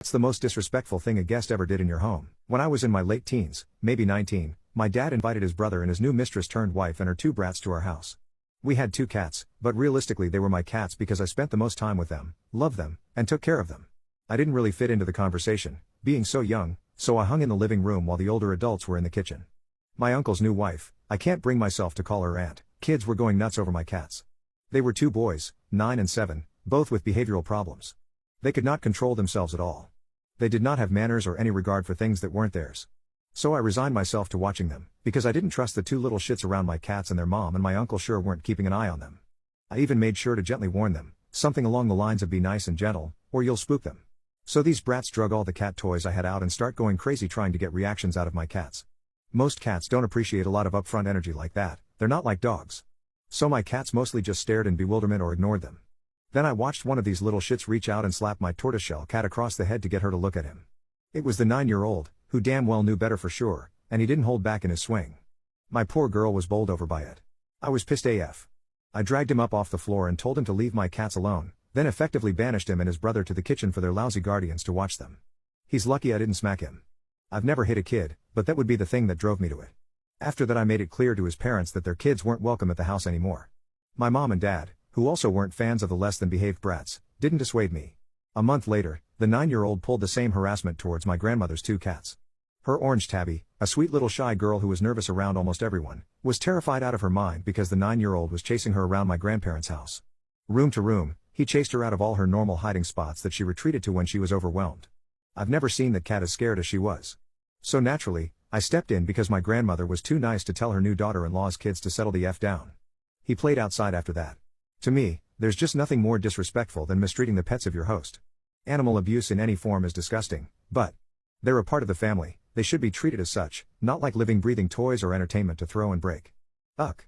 It's the most disrespectful thing a guest ever did in your home. When I was in my late teens, maybe 19, my dad invited his brother and his new mistress turned wife and her two brats to our house. We had two cats, but realistically they were my cats because I spent the most time with them, loved them, and took care of them. I didn't really fit into the conversation, being so young, so I hung in the living room while the older adults were in the kitchen. My uncle's new wife, I can't bring myself to call her aunt, kids were going nuts over my cats. They were two boys, 9 and 7, both with behavioral problems. They could not control themselves at all. They did not have manners or any regard for things that weren't theirs. So I resigned myself to watching them, because I didn't trust the two little shits around my cats, and their mom and my uncle sure weren't keeping an eye on them. I even made sure to gently warn them, something along the lines of be nice and gentle, or you'll spook them. So these brats drug all the cat toys I had out and start going crazy trying to get reactions out of my cats. Most cats don't appreciate a lot of upfront energy like that, they're not like dogs. So my cats mostly just stared in bewilderment or ignored them. Then I watched one of these little shits reach out and slap my tortoiseshell cat across the head to get her to look at him. It was the 9-year-old, who damn well knew better for sure, and he didn't hold back in his swing. My poor girl was bowled over by it. I was pissed AF. I dragged him up off the floor and told him to leave my cats alone, then effectively banished him and his brother to the kitchen for their lousy guardians to watch them. He's lucky I didn't smack him. I've never hit a kid, but that would be the thing that drove me to it. After that I made it clear to his parents that their kids weren't welcome at the house anymore. My mom and dad, who also weren't fans of the less than behaved brats, didn't dissuade me. A month later, the 9-year-old pulled the same harassment towards my grandmother's two cats. Her orange tabby, a sweet little shy girl who was nervous around almost everyone, was terrified out of her mind because the 9-year-old was chasing her around my grandparents' house. Room to room, he chased her out of all her normal hiding spots that she retreated to when she was overwhelmed. I've never seen that cat as scared as she was. So naturally, I stepped in because my grandmother was too nice to tell her new daughter-in-law's kids to settle the F down. He played outside after that. To me, there's just nothing more disrespectful than mistreating the pets of your host. Animal abuse in any form is disgusting, but they're a part of the family, they should be treated as such, not like living breathing toys or entertainment to throw and break. Ugh.